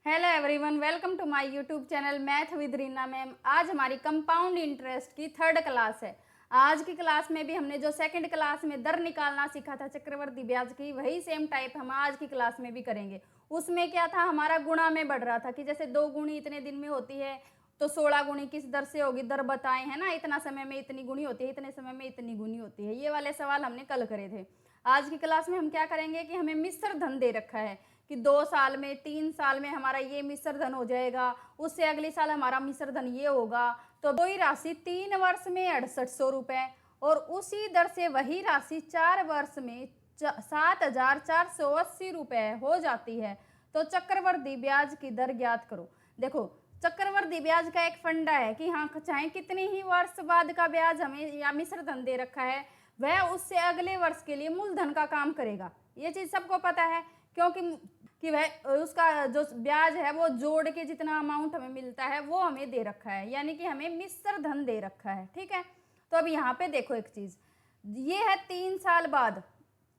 Hello everyone, welcome to my YouTube channel math with Reena ma'am. आज हमारी compound interest की third class है। आज की क्लास में भी हमने जो सेकंड क्लास में दर निकालना सीखा था चक्रवर्ती ब्याज की, वही सेम टाइप हम आज की क्लास में भी करेंगे। उसमें क्या था, हमारा गुणा में बढ़ रहा था कि जैसे 2 गुणी इतने दिन में होती है तो 16 गुणी किस दर से होगी, दर बताएं, है ना। इतना समय में इतनी गुणी होती है, इतने समय में इतनी गुणी होती है। ये वाले सवाल हमने कल करे थे। आज की क्लास में हम क्या करेंगे कि हमें मिश्र धन दे रखा है कि 2 साल में 3 साल में हमारा ये मिश्र धन हो जाएगा, उससे अगले साल हमारा मिश्र धन ये होगा। तो वही राशि 3 वर्ष में 6800 रुपये और उसी दर से वही राशि 4 वर्ष में 7480 रुपये हो जाती है। तो चक्रवर्ती ब्याज की दर ज्ञात करो। देखो, चक्रवर्ती ब्याज का एक फंडा है कि हाँ, चाहे कितने ही वर्ष बाद का ब्याज हमें या मिश्र धन दे रखा है, वह उससे अगले वर्ष के लिए मूलधन का काम करेगा। ये चीज सबको पता है, क्योंकि वह उसका जो ब्याज है वो जोड़ के जितना अमाउंट हमें मिलता है वो हमें दे रखा है, यानी कि हमें मिश्र धन दे रखा है। ठीक है, तो अब यहाँ पे देखो एक चीज, ये है 3 साल बाद,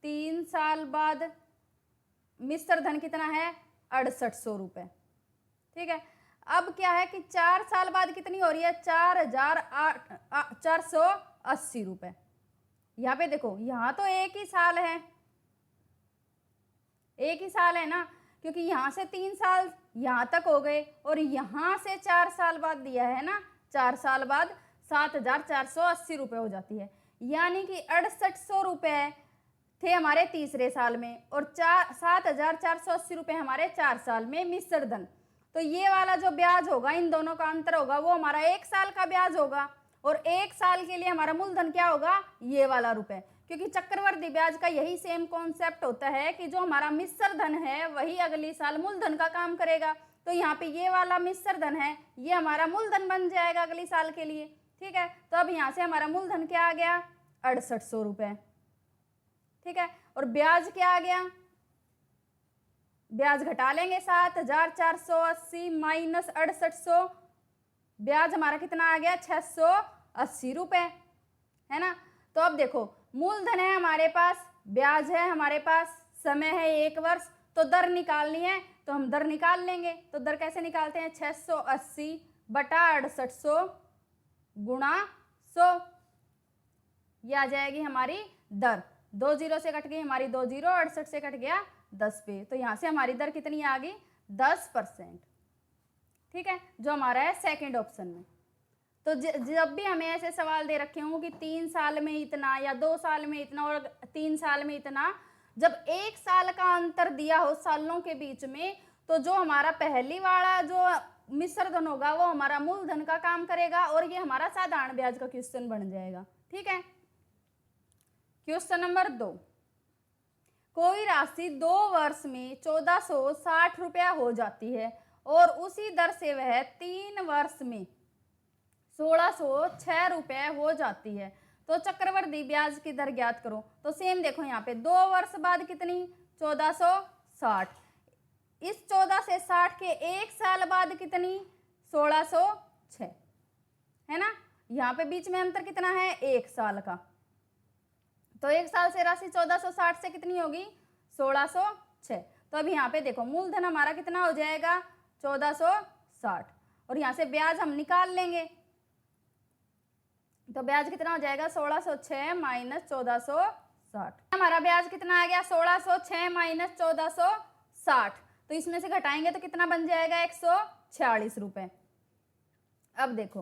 3 साल बाद मिश्र धन कितना है, 6800 रुपये। ठीक है, अब क्या है कि 4 साल बाद कितनी हो रही है, 4480 रुपये। यहाँ पे देखो, यहाँ तो एक ही साल है, एक ही साल है ना, क्योंकि यहाँ से 3 साल यहाँ तक हो गए और यहाँ से 4 साल बाद दिया है ना, 4 साल बाद 7480 रुपये हो जाती है। यानी कि 6800 रुपये थे हमारे तीसरे साल में और 7480 रुपये हमारे 4 साल में मिश्र धन। तो ये वाला जो ब्याज होगा, इन दोनों का अंतर होगा, वो हमारा 1 साल का ब्याज होगा और 1 साल के लिए हमारा मूलधन क्या होगा, ये वाला रुपए। क्योंकि चक्रवर्ती ब्याज का यही सेम कॉन्सेप्ट होता है कि जो हमारा मिश्र धन है वही अगली साल मूलधन का काम करेगा। तो यहाँ पे ये वाला मिश्र धन है, ये हमारा मूलधन बन जाएगा अगली साल के लिए। ठीक है, तो अब यहाँ से हमारा मूलधन क्या आ गया, 6800 रुपये। ठीक है, और ब्याज क्या आ गया, ब्याज घटा लेंगे, 7480 माइनस 6800, ब्याज हमारा कितना आ गया, 680 रुपये, है ना। तो अब देखो, मूलधन है हमारे पास, ब्याज है हमारे पास, समय है 1 वर्ष, तो दर निकालनी है तो हम दर निकाल लेंगे। तो दर कैसे निकालते हैं, 680 बटा 6800 गुणा 100, ये आ जाएगी हमारी दर। 2 जीरो से कट गई हमारी 2 जीरो, 68 से कट गया 10 पे, तो यहाँ से हमारी दर कितनी आ गई, 10%। ठीक है, जो हमारा है सेकंड ऑप्शन में। तो जब भी हमें ऐसे सवाल दे रखे हों कि 3 साल में इतना या 2 साल में इतना और 3 साल में इतना, जब 1 साल का अंतर दिया हो सालों के बीच में, तो जो हमारा पहली वाला जो मिश्र धन होगा वो हमारा मूलधन का काम करेगा और ये हमारा साधारण ब्याज का क्वेश्चन बन जाएगा। ठीक है, क्वेश्चन नंबर 2, कोई राशि 2 वर्ष में 1460 रुपया हो जाती है और उसी दर से वह 3 वर्ष में 1606 रुपये हो जाती है। तो चक्रवर्ती ब्याज की दर ज्ञात करो। तो सेम देखो, यहाँ पे 2 वर्ष बाद कितनी, 1460, इस 14 से 60 के 1 साल बाद कितनी, 1606, है ना। यहाँ पे बीच में अंतर कितना है, 1 साल का। तो 1 साल से राशि 1460 से कितनी होगी, 1606। तो अब यहाँ पे देखो, मूलधन हमारा कितना हो जाएगा, 1460, और यहाँ से ब्याज हम निकाल लेंगे। तो ब्याज कितना हो जाएगा, 1606 माइनस 1460, हमारा ब्याज कितना आ गया, 1606 माइनस 1460। तो इसमें से घटाएंगे तो कितना बन जाएगा, 146 रुपये। अब देखो,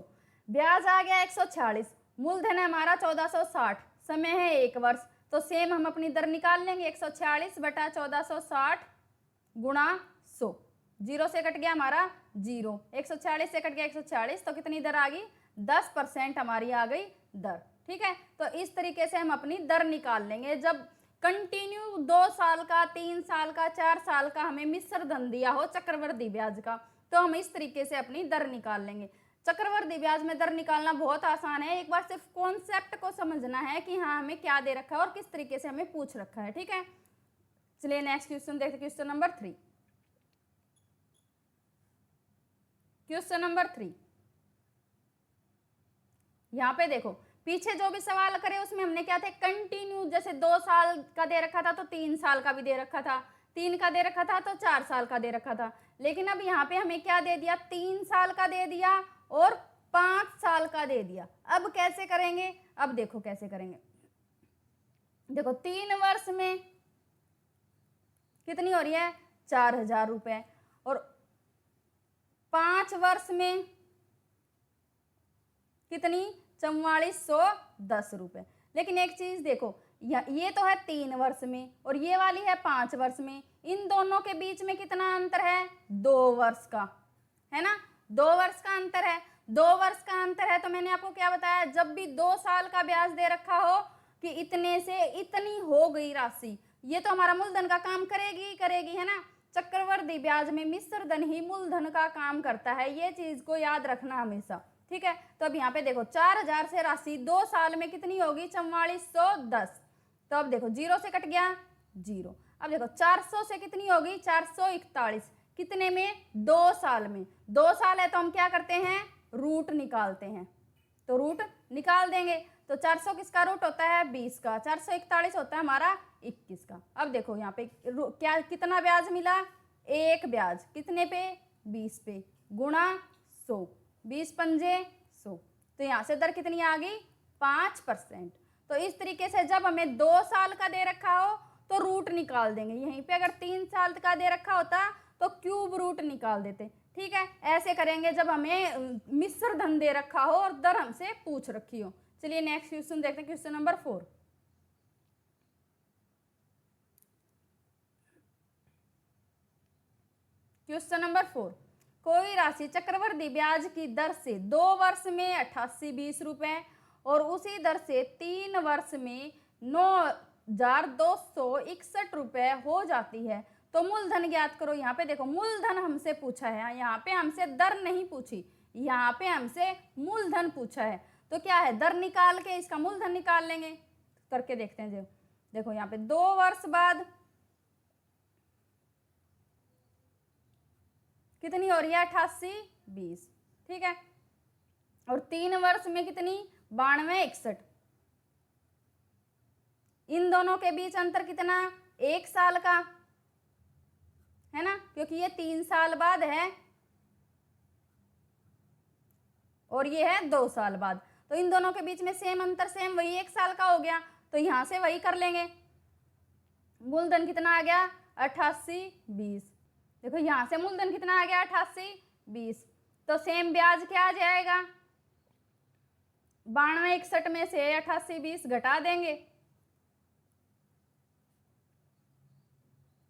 ब्याज आ गया 146, मूलधन है हमारा 1460, समय है 1 वर्ष, तो सेम हम अपनी दर निकाल लेंगे, 146 बटा 1460 गुणा 100, जीरो से कट गया हमारा जीरो, 146 से कट गया 146, तो कितनी दर आ गई, 10% हमारी आ गई दर। ठीक है, तो इस तरीके से हम अपनी दर निकाल लेंगे। जब कंटिन्यू 2 साल का, 3 साल का, 4 साल का हमें मिश्र धन दिया हो चक्रवर्ती ब्याज का, तो हम इस तरीके से अपनी दर निकाल लेंगे। चक्रवर्ती ब्याज में दर निकालना बहुत आसान है, एक बार सिर्फ कॉन्सेप्ट को समझना है कि हाँ हमें क्या दे रखा है और किस तरीके से हमें पूछ रखा है। ठीक है, चलिए नेक्स्ट क्वेश्चन देखते, क्वेश्चन नंबर 3। क्वेश्चन नंबर 3, यहाँ पे देखो, पीछे जो भी सवाल करे उसमें हमने क्या थे, कंटिन्यू, जैसे 2 साल का दे रखा था तो 3 साल का भी दे रखा था, 3 का दे रखा था तो 4 साल का दे रखा था। लेकिन अब यहाँ पे हमें क्या दे दिया, 3 साल का दे दिया और 5 साल का दे दिया। अब कैसे करेंगे, अब देखो कैसे करेंगे। देखो 3 वर्ष में कितनी हो रही है, 4,000 रुपये, और 5 वर्ष में कितनी, 4410 रुपये। लेकिन एक चीज देखो, ये तो है 3 वर्ष में और ये वाली है 5 वर्ष में, इन दोनों के बीच में कितना अंतर है, 2 वर्ष का, है ना, 2 वर्ष का अंतर है। 2 वर्ष का अंतर है तो मैंने आपको क्या बताया, जब भी 2 साल का ब्याज दे रखा हो कि इतने से इतनी हो गई राशि, ये तो हमारा मूलधन का काम करेगी करेगी, है ना। चक्रवृद्धि ब्याज में मिश्र धन ही मूलधन का काम करता है, ये चीज को याद रखना हमेशा, ठीक है। तो अब यहाँ पे देखो 4,000 से राशि 2 साल में कितनी होगी, 4410। तो अब देखो 0 से कट गया 0। अब देखो 400 से कितनी होगी, 441, कितने में, 2 साल में। 2 साल है तो हम क्या करते हैं, रूट निकालते हैं, तो रूट निकाल देंगे। तो 400 किसका रूट होता है, 20 का, 441 होता है हमारा 21 का। अब देखो यहाँ पे क्या, कितना ब्याज मिला, एक ब्याज, कितने पे, 20 पे, गुणा 100, 20 पंजे 100, तो यहाँ से दर कितनी आ गई, 5%। तो इस तरीके से जब हमें 2 साल का दे रखा हो तो रूट निकाल देंगे। यहीं पे अगर 3 साल का दे रखा होता तो क्यूब रूट निकाल देते, ठीक है। ऐसे करेंगे जब हमें मिश्र धन दे रखा हो और दर हमसे पूछ रखी हो। चलिए नेक्स्ट क्वेश्चन देखते हैं, क्वेश्चन नंबर 4। क्वेश्चन नंबर 4, कोई राशि चक्रवृद्धि ब्याज की दर से 2 वर्ष में 8820 रुपए और उसी दर से 3 वर्ष में 9,261 रुपए हो जाती है, तो मूलधन ज्ञात करो। यहाँ पे देखो मूलधन हमसे पूछा है, यहाँ पे हमसे दर नहीं पूछी, यहाँ पे हमसे मूलधन पूछा है। तो क्या है, दर निकाल के इसका मूलधन निकाल लेंगे, करके देखते हैं। जो देखो यहाँ पे 2 वर्ष बाद कितनी हो रही है, 8820, ठीक है, और 3 वर्ष में कितनी, 9261। इन दोनों के बीच अंतर कितना, 1 साल का, है ना, क्योंकि ये 3 साल बाद है और ये है 2 साल बाद, तो इन दोनों के बीच में सेम अंतर, सेम वही 1 साल का हो गया। तो यहां से वही कर लेंगे, मूलधन कितना आ गया, 8820। देखो यहां से मूलधन कितना आ गया, 8820, तो सेम ब्याज क्या आ जाएगा, 9261 में से 8820 घटा देंगे,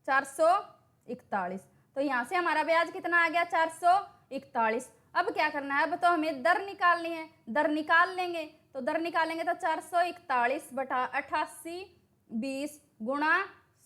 441। तो यहां से हमारा ब्याज कितना आ गया, 441। अब क्या करना है, अब तो हमें दर निकालनी है, दर निकाल लेंगे। तो दर निकालेंगे तो 441 बटा 8820 गुणा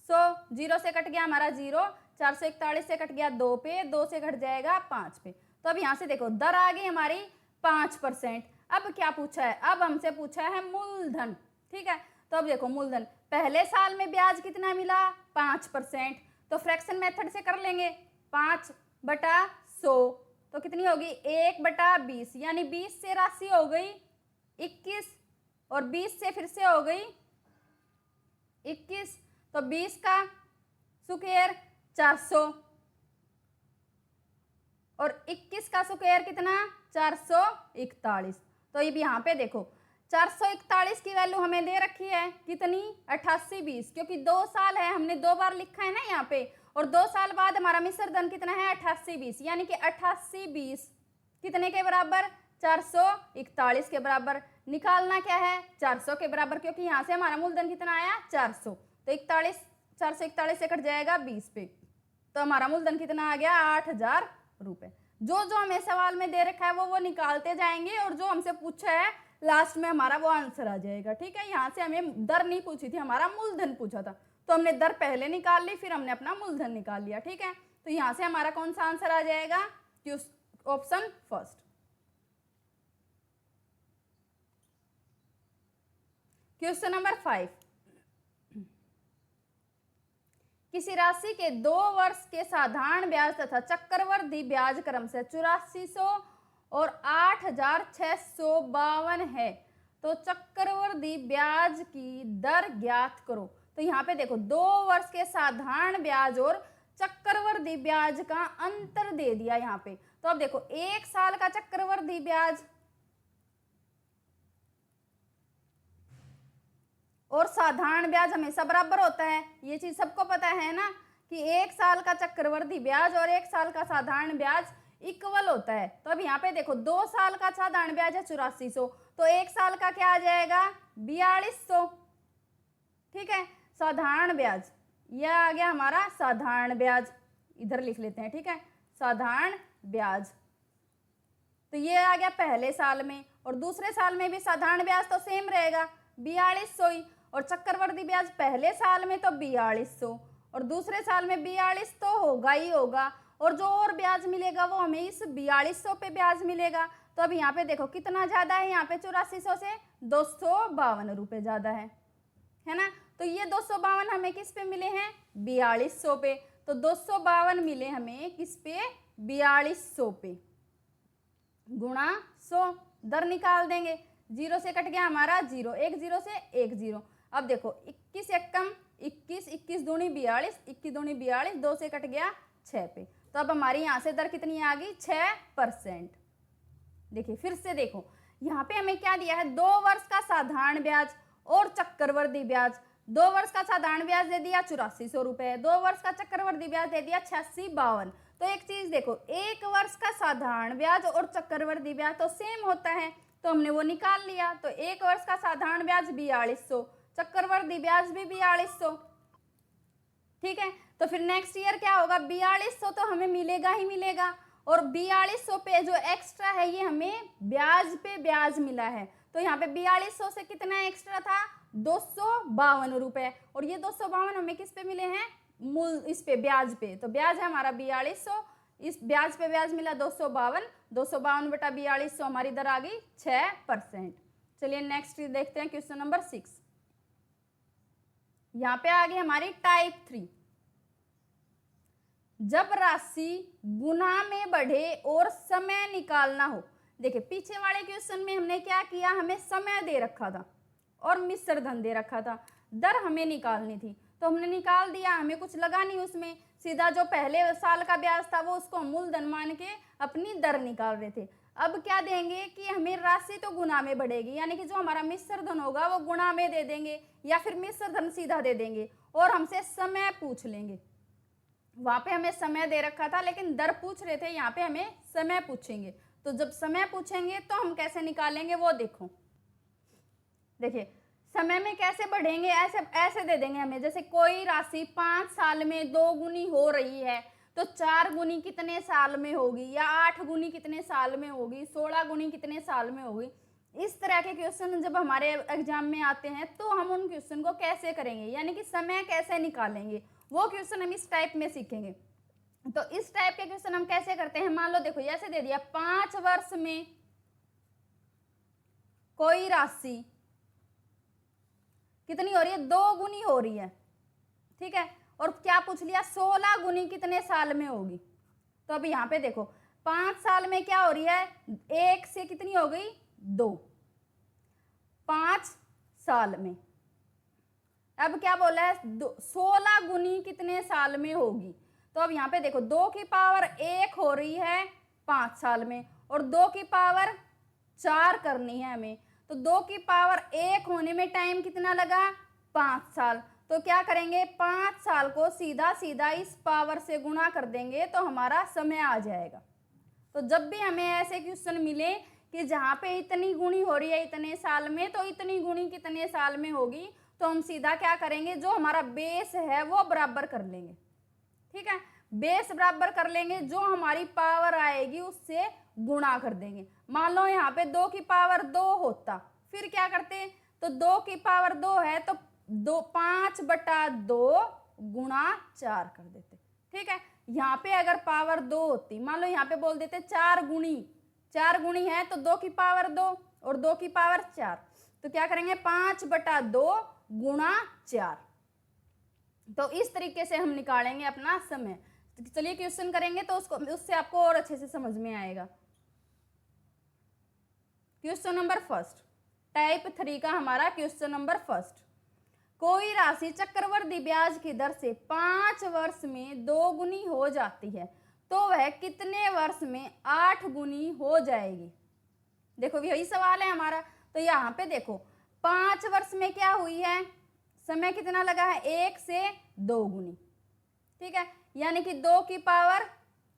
100, 0 से कट गया हमारा 0, 441 से कट गया 2 पे, 2 से कट जाएगा 5 पे। तो अब यहाँ से देखो दर आ गई हमारी 5%। अब क्या पूछा है, अब हमसे पूछा है मूलधन, ठीक है। तो अब देखो मूलधन, पहले साल में ब्याज कितना मिला, 5%, तो फ्रैक्शन मेथड से कर लेंगे, 5/100, तो कितनी होगी, 1/20, यानी 20 से राशि हो गई 21 और 20 से फिर से हो गई 21, तो 20 का स्क्वायर 400 और 21 का स्क्वायर कितना, 441। तो अब यहाँ पे देखो 441 की वैल्यू हमें दे रखी है कितनी, 8820, क्योंकि 2 साल है, हमने 2 बार लिखा है ना यहाँ पे, और 2 साल बाद हमारा मिश्र धन कितना है, 8820, यानी कि 8820 कितने के बराबर, 441 के बराबर। निकालना क्या है, 400 के बराबर, क्योंकि यहाँ से हमारा मूलधन कितना आया, 400, तो 441 से कट जाएगा 20 पे, तो हमारा मूलधन कितना आ गया, 8,000 रुपये। जो जो हमें सवाल में दे रखा है वो निकालते जाएंगे, और जो हमसे पूछा है लास्ट में हमारा वो आंसर आ जाएगा, ठीक है। यहाँ से हमें दर नहीं पूछी थी, हमारा मूलधन पूछा था, तो हमने दर पहले निकाल ली, फिर हमने अपना मूलधन निकाल लिया, ठीक है। तो यहाँ से हमारा कौन सा आंसर आ जाएगा, ऑप्शन फर्स्ट। क्वेश्चन नंबर 5, किसी राशि के 2 वर्ष के साधारण ब्याज तथा चक्रवृद्धि ब्याज क्रमशः 8400 और 8,652 है, तो चक्रवृद्धि ब्याज की दर ज्ञात करो। तो यहाँ पे देखो 2 वर्ष के साधारण ब्याज और चक्रवृद्धि ब्याज का अंतर दे दिया यहाँ पे। तो अब देखो 1 साल का चक्रवृद्धि ब्याज और साधारण ब्याज हमेशा बराबर होता है, ये चीज सबको पता है ना कि 1 साल का चक्रवृद्धि ब्याज और 1 साल का साधारण ब्याज इक्वल होता है। तो अब यहाँ पे देखो 2 साल का साधारण ब्याज है 8400, तो 1 साल का क्या आ जाएगा 4200। ठीक है, साधारण ब्याज यह आ गया हमारा साधारण ब्याज, इधर लिख लेते हैं। ठीक है, साधारण ब्याज तो ये आ गया पहले साल में, और दूसरे साल में भी साधारण ब्याज तो सेम रहेगा 4200 ही, और चक्रवृद्धि ब्याज पहले साल में तो 4200 और दूसरे साल में 42 तो होगा ही होगा, और जो और ब्याज मिलेगा वो हमें इस 4200 पे ब्याज मिलेगा। तो अब यहाँ पे देखो कितना ज्यादा है, यहाँ पे 8400 से 252 रुपये ज्यादा है ना। तो ये 252 हमें किस पे मिले हैं 4200 पे, तो 252 मिले हमें किस पे 4200 पे, गुणा 100, दर निकाल देंगे, 0 से कट गया हमारा 0, 1 0 से 1 0। अब देखो 21 एकम 21, 21 दूनी 42, 21 दूनी 42, 2 से कट गया 6 पे। तो अब हमारी यहाँ से दर कितनी आ गई 6%। देखिए फिर से देखो यहाँ पे हमें क्या दिया है 2 वर्ष का साधारण ब्याज और चक्रवृद्धि ब्याज। 2 वर्ष का साधारण ब्याज दे दिया 8400 रुपये, 2 वर्ष का चक्रवृद्धि ब्याज दे दिया 8652। तो एक चीज देखो 1 वर्ष का साधारण ब्याज और चक्रवृद्धि ब्याज तो सेम होता है, तो हमने वो निकाल लिया। तो 1 वर्ष का साधारण ब्याज 4200, चक्रवृद्धि ब्याज भी 4200। ठीक है, तो फिर नेक्स्ट ईयर क्या होगा 4200 तो हमें मिलेगा ही मिलेगा, और 4200 पे जो एक्स्ट्रा है ये हमें ब्याज पे ब्याज मिला है। तो यहाँ पे 4200 से कितना एक्स्ट्रा था 252 रुपये, और ये 252 हमें किस पे मिले हैं मूल इस पे ब्याज पे। तो ब्याज है हमारा 4200, इस ब्याज पे ब्याज मिला 252, 252 बटा 4200 हमारी दर आ गई 6%। चलिए नेक्स्ट देखते हैं क्वेश्चन नंबर 6। यहाँ पे आ गई हमारी टाइप 3। जब राशि गुना में बढ़े और समय निकालना हो। देखिए पीछे वाले क्वेश्चन में हमने क्या किया, हमें समय दे रखा था और मिश्र धन दे रखा था, दर हमें निकालनी थी, तो हमने निकाल दिया, हमें कुछ लगा नहीं उसमें, सीधा जो पहले साल का ब्याज था वो उसको मूलधन मान के अपनी दर निकाल रहे थे। अब क्या देंगे कि हमें राशि तो गुना में बढ़ेगी, यानी कि जो हमारा मिश्र धन होगा वो गुना में दे देंगे, या फिर मिश्र धन सीधा दे देंगे, और हमसे समय पूछ लेंगे। वहां पे हमें समय दे रखा था लेकिन दर पूछ रहे थे, यहाँ पे हमें समय पूछेंगे। तो जब समय पूछेंगे तो हम कैसे निकालेंगे वो देखो। देखिए समय में कैसे बढ़ेंगे, ऐसे ऐसे दे देंगे हमें, जैसे कोई राशि 5 साल में 2 गुनी हो रही है तो 4 गुनी कितने साल में होगी, या 8 गुनी कितने साल में होगी, 16 गुनी कितने साल में होगी। इस तरह के क्वेश्चन जब हमारे एग्जाम में आते हैं तो हम उन क्वेश्चन को कैसे करेंगे, यानी कि समय कैसे निकालेंगे, वो क्वेश्चन हम इस टाइप में सीखेंगे। तो इस टाइप के क्वेश्चन हम कैसे करते हैं, मान लो देखो ऐसे दे दिया 5 वर्ष में कोई राशि कितनी हो रही है 2 गुनी हो रही है, ठीक है, और क्या पूछ लिया 16 गुनी कितने साल में होगी। तो अभी यहाँ पे देखो 5 साल में क्या हो रही है 1 से कितनी हो गई 2, 5 साल में अब क्या बोला है 16 गुनी कितने साल में होगी। तो अब यहाँ पे देखो 2 की पावर 1 हो रही है 5 साल में, और 2 की पावर 4 करनी है हमें, तो 2 की पावर 1 होने में टाइम कितना लगा 5 साल। तो क्या करेंगे 5 साल को सीधा सीधा इस पावर से गुणा कर देंगे तो हमारा समय आ जाएगा। तो जब भी हमें ऐसे क्वेश्चन मिले कि जहाँ पे इतनी गुणी हो रही है इतने साल में, तो इतनी गुणी कितने साल में होगी, तो हम सीधा क्या करेंगे जो हमारा बेस है वो बराबर कर लेंगे। ठीक है, बेस बराबर कर लेंगे, जो हमारी पावर आएगी उससे गुणा कर देंगे। मान लो यहाँ पे 2 की पावर 2 होता, फिर क्या करते, तो 2 की पावर 2 है तो 5 बटा 2 गुणा 4 कर देते। ठीक है, यहाँ पे अगर पावर 2 होती, मान लो यहाँ पे बोल देते 4 गुणी है तो 2 की पावर 2 और 2 की पावर 4, तो क्या करेंगे 5 बटा 2 गुणा 4। तो इस तरीके से हम निकालेंगे अपना समय। तो चलिए क्वेश्चन करेंगे तो उससे आपको और अच्छे से समझ में आएगा। क्वेश्चन नंबर फर्स्ट, टाइप 3 का हमारा क्वेश्चन नंबर फर्स्ट। कोई राशि चक्रवृद्धि ब्याज की दर से 5 वर्ष में 2 गुनी हो जाती है तो वह कितने वर्ष में 8 गुनी हो जाएगी। देखो यही सवाल है हमारा। तो यहाँ पे देखो 5 वर्ष में क्या हुई है, समय कितना लगा है, 1 से 2 गुनी, ठीक है, यानी कि 2 की पावर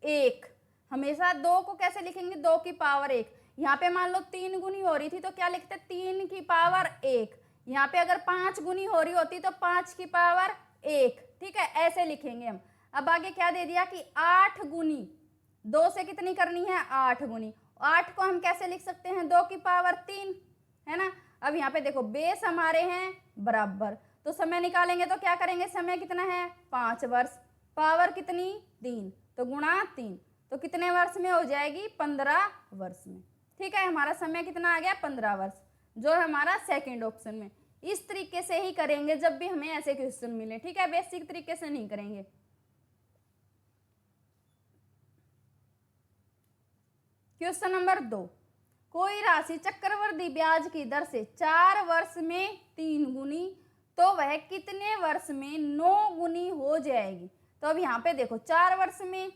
1। हमेशा 2 को कैसे लिखेंगे, 2 की पावर 1। यहाँ पे मान लो 3 गुनी हो रही थी तो क्या लिखते, 3 की पावर 1। यहाँ पे अगर 5 गुनी हो रही होती तो 5 की पावर 1, ठीक है, ऐसे लिखेंगे हम। अब आगे क्या दे दिया कि 8 गुनी 2 से कितनी करनी है, 8 गुनी। 8 को हम कैसे लिख सकते हैं, 2 की पावर 3, है ना। अब यहाँ पे देखो बेस हमारे हैं बराबर, तो समय निकालेंगे तो क्या करेंगे, समय कितना है 5 वर्ष, पावर कितनी 3, तो गुणा 3, तो कितने वर्ष में हो जाएगी, 15 वर्ष में, ठीक है। हमारा समय कितना आ गया, 15 वर्ष, जो है हमारा सेकंड ऑप्शन में। इस तरीके से ही करेंगे जब भी हमें ऐसे क्वेश्चन मिले, ठीक है, बेसिक तरीके से नहीं करेंगे। क्वेश्चन नंबर 2, कोई राशि चक्रवृद्धि ब्याज की दर से 4 वर्ष में 3 गुनी तो वह कितने वर्ष में 9 गुनी हो जाएगी। तो अब यहाँ पे देखो 4 वर्ष में,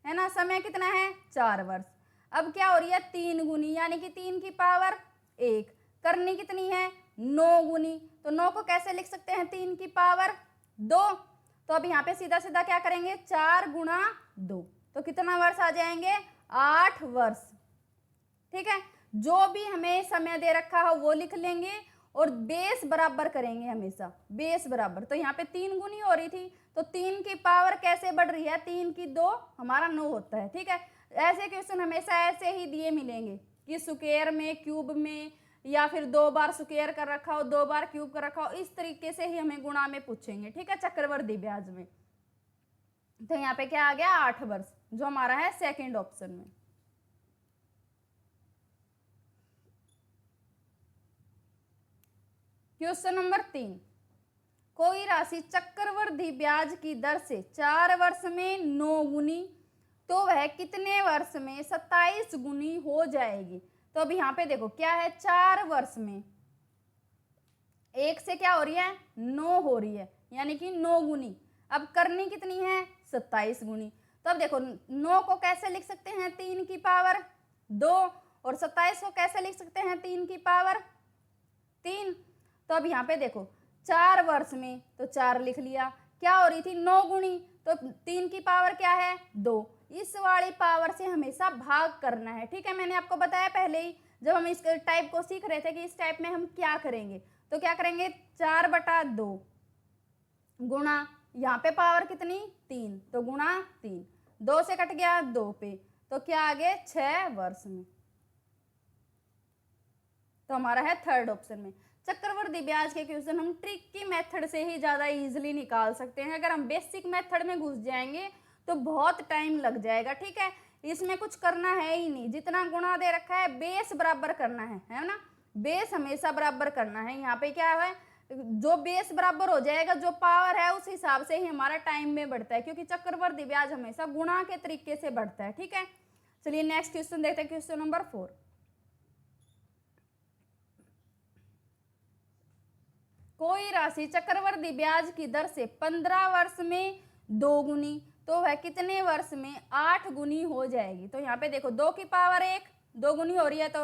है ना, समय कितना है 4 वर्ष। अब क्या हो रही है 3 गुनी, यानी कि 3 की पावर 1, करनी कितनी है 9 गुनी, तो 9 को कैसे लिख सकते हैं, 3 की पावर 2। तो अब यहाँ पे सीधा सीधा क्या करेंगे, 4 गुणा 2, तो कितना वर्ष आ जाएंगे, 8 वर्ष, ठीक है। जो भी हमें समय दे रखा हो वो लिख लेंगे और बेस बराबर करेंगे हमेशा, बेस बराबर। तो यहाँ पे 3 गुनी हो रही थी तो 3 की पावर कैसे बढ़ रही है, 3 की 2 हमारा 9 होता है, ठीक है। ऐसे क्वेश्चन हमेशा ऐसे ही दिए मिलेंगे कि स्क्वायर में, क्यूब में, या फिर 2 बार स्क्वायर कर रखा हो, 2 बार क्यूब कर रखा हो, इस तरीके से ही हमें गुणा में पूछेंगे, ठीक है, चक्रवृद्धि ब्याज में। तो यहाँ पे क्या आ गया 8 वर्ष, जो हमारा है सेकंड ऑप्शन में। क्वेश्चन नंबर 3, कोई राशि चक्रवृद्धि ब्याज की दर से 4 वर्ष में 9 गुनी तो वह कितने वर्ष में 27 गुनी हो जाएगी। तो अब यहाँ पे देखो क्या है, 4 वर्ष में 1 से क्या हो रही है 9 हो रही है, यानी कि 9 गुनी। अब करनी कितनी है 27 गुनी। तो अब देखो 9 को कैसे लिख सकते हैं, 3 की पावर 2, और 27 को कैसे लिख सकते हैं, 3 की पावर 3। तो अब यहाँ पे देखो 4 वर्ष में तो 4 लिख लिया, क्या हो रही थी 9 गुनी, तो 3 की पावर क्या है 2। इस वाली पावर से हमेशा भाग करना है, ठीक है। मैंने आपको बताया पहले ही जब हम इस टाइप को सीख रहे थे कि इस टाइप में हम क्या करेंगे, तो क्या करेंगे 4/2 गुणा, यहाँ पे पावर कितनी 3, तो गुणा 3, 2 से कट गया 2 पे, तो क्या आ गए 6 वर्ष में। तो हमारा है थर्ड ऑप्शन में। चक्रवृद्धि ब्याज के क्वेश्चन हम ट्रिक की मेथड से ही ज़्यादा इजीली निकाल सकते हैं। अगर हम बेसिक मेथड में घुस जाएंगे तो बहुत टाइम लग जाएगा, ठीक है। इसमें कुछ करना है ही नहीं, जितना गुणा दे रखा है बेस बराबर करना है ना, बेस हमेशा बराबर करना है। यहाँ पे क्या है, जो बेस बराबर हो जाएगा, जो पावर है उस हिसाब से ही हमारा टाइम में बढ़ता है, क्योंकि चक्रवृद्धि ब्याज हमेशा गुणा के तरीके से बढ़ता है, ठीक है। चलिए नेक्स्ट क्वेश्चन देखते हैं, क्वेश्चन नंबर 4, कोई राशि चक्रवृद्धि ब्याज की दर से 15 वर्ष में 2 गुनी तो वह कितने वर्ष में 8 गुनी हो जाएगी। तो यहाँ पे देखो 2 की पावर 1, 2 गुनी हो रही है, तो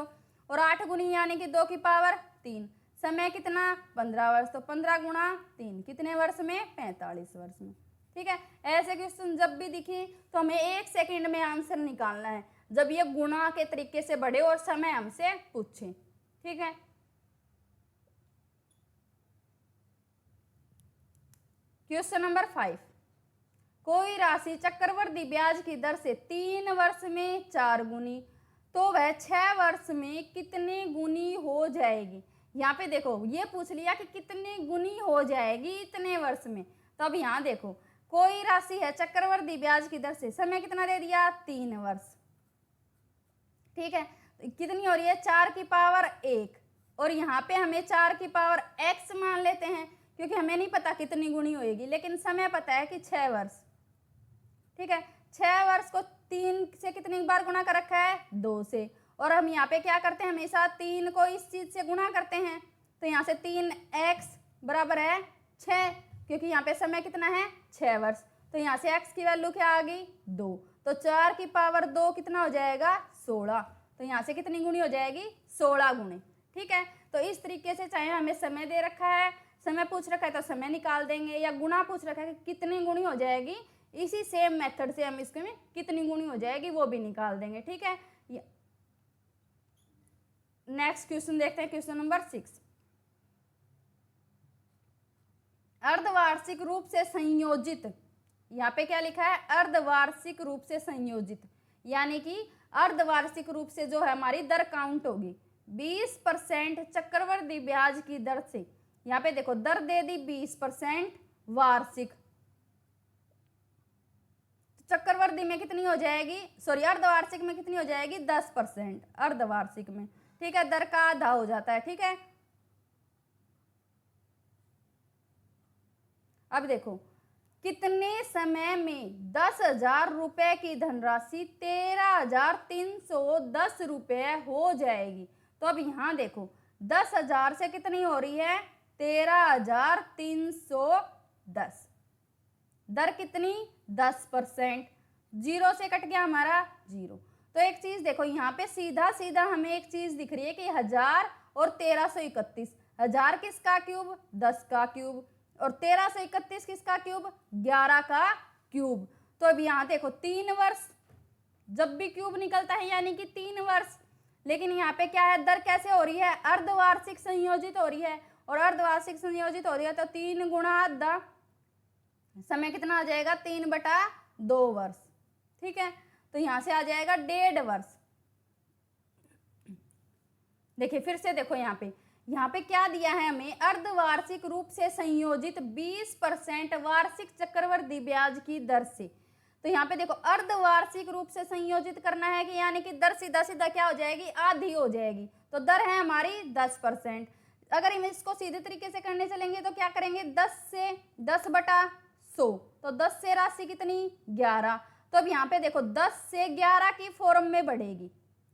और 8 गुनी यानी कि 2 की पावर 3, समय कितना 15 वर्ष, तो 15 गुणा 3 कितने वर्ष में 45 वर्ष में, ठीक है। ऐसे क्वेश्चन जब भी दिखे तो हमें 1 सेकेंड में आंसर निकालना है, जब ये गुणा के तरीके से बढ़े और समय हमसे पूछे, ठीक है। क्वेश्चन नंबर 5, कोई राशि चक्रवृद्धि ब्याज की दर से 3 वर्ष में 4 गुनी तो वह 6 वर्ष में कितने गुनी हो जाएगी। यहाँ पे देखो ये पूछ लिया कि कितनी गुनी हो जाएगी इतने वर्ष में। तो अब यहाँ देखो कोई राशि है चक्रवृद्धि ब्याज की दर से, समय कितना दे दिया 3 वर्ष, ठीक है। कितनी हो रही है 4 की पावर 1, और यहाँ पे हमें 4 की पावर x मान लेते हैं, क्योंकि हमें नहीं पता कितनी गुनी होएगी, लेकिन समय पता है कि 6 वर्ष, ठीक है। 6 वर्ष को 3 से कितनी बार गुणा कर रखा है 2 से, और हम यहाँ पे क्या करते हैं हमेशा 3 को इस चीज से गुणा करते हैं, तो यहाँ से 3x बराबर है 6, क्योंकि यहाँ पे समय कितना है 6 वर्ष। तो यहाँ से x की वैल्यू क्या आ गई 2, तो 4 की पावर 2 कितना हो जाएगा 16। तो यहाँ से कितनी गुणी हो जाएगी 16 गुणी। ठीक है, तो इस तरीके से चाहे हमें समय दे रखा है, समय पूछ रखा है तो समय निकाल देंगे, या गुणा पूछ रखा है कि कितनी गुणी हो जाएगी, इसी सेम मेथड से हम इसके में कितनी गुणी हो जाएगी वो भी निकाल देंगे। ठीक है, नेक्स्ट क्वेश्चन देखते हैं, क्वेश्चन नंबर 6। अर्धवार्षिक रूप से संयोजित, यहाँ पे क्या लिखा है अर्धवार्षिक रूप से संयोजित, यानी कि अर्धवार्षिक रूप से जो है हमारी दर काउंट होगी 20% चक्रवृद्धि ब्याज की दर से। यहाँ पे देखो दर दे दी 20% वार्षिक, चक्रवृद्धि में कितनी हो जाएगी, सॉरी अर्धवार्षिक में कितनी हो जाएगी 10% अर्धवार्षिक में। ठीक है, दर का आधा हो जाता है। ठीक है, अब देखो कितने समय में 10,000 रुपए की धनराशि 13,310 रुपए हो जाएगी। तो अब यहाँ देखो 10,000 से कितनी हो रही है 13,310, दर कितनी 10%, जीरो से कट गया हमारा जीरो। तो एक चीज देखो यहाँ पे सीधा सीधा हमें एक चीज दिख रही है कि 1000 और 1331, 1000 किसका क्यूब 10 का क्यूब, और 1331 किसका क्यूब 11 का क्यूब। तो अब यहाँ देखो 3 वर्ष, जब भी क्यूब निकलता है यानी कि 3 वर्ष, लेकिन यहाँ पे क्या है दर कैसे हो रही है अर्धवार्षिक संयोजित हो रही है, और अर्धवार्षिक संयोजित हो रही है तो 3 गुणा आधा, समय कितना आ जाएगा 3/2 वर्ष। ठीक है, तो यहाँ से आ जाएगा 1.5 वर्ष। देखिए फिर से देखो यहाँ पे क्या दिया है हमें अर्धवार्षिक रूप से संयोजित 20% वार्षिक चक्रवृद्धि ब्याज की दर से। तो यहाँ पे देखो अर्धवार्षिक रूप से संयोजित करना है कि यानी कि दर सीधा सीधा क्या हो जाएगी आधी हो जाएगी। तो दर है हमारी 10%। अगर हम इसको सीधे तरीके से करने चलेंगे तो क्या करेंगे 10 से 10/100, तो 10 से राशि कितनी 11। तो अब यहाँ पे देखो 10 से 11 की फॉर्म में बढ़ेगी,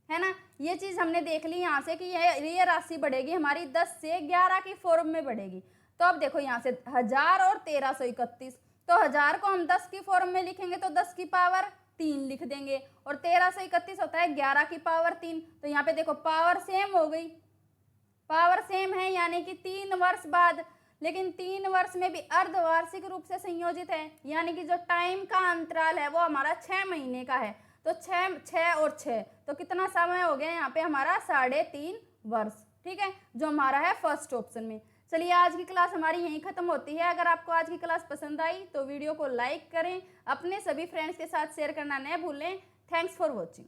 है ना, ये चीज हमने देख ली यहाँ से कि ये राशि बढ़ेगी हमारी 10 से 11 की फॉर्म में बढ़ेगी। तो अब देखो यहाँ से 1000 और 1331, तो 1000 को हम 10 की फॉर्म में लिखेंगे तो 10 की पावर 3 लिख देंगे, और 1331 होता है 11 की पावर 3। तो यहाँ पे देखो पावर सेम हो गई, पावर सेम है यानी कि 3 वर्ष बाद, लेकिन 3 वर्ष में भी अर्धवार्षिक रूप से संयोजित है, यानी कि जो टाइम का अंतराल है वो हमारा 6 महीने का है। तो 6 और 6 तो कितना समय हो गया यहाँ पे हमारा 3.5 वर्ष। ठीक है, जो हमारा है फर्स्ट ऑप्शन में। चलिए आज की क्लास हमारी यहीं खत्म होती है। अगर आपको आज की क्लास पसंद आई तो वीडियो को लाइक करें, अपने सभी फ्रेंड्स के साथ शेयर करना न भूलें। Thanks for watching.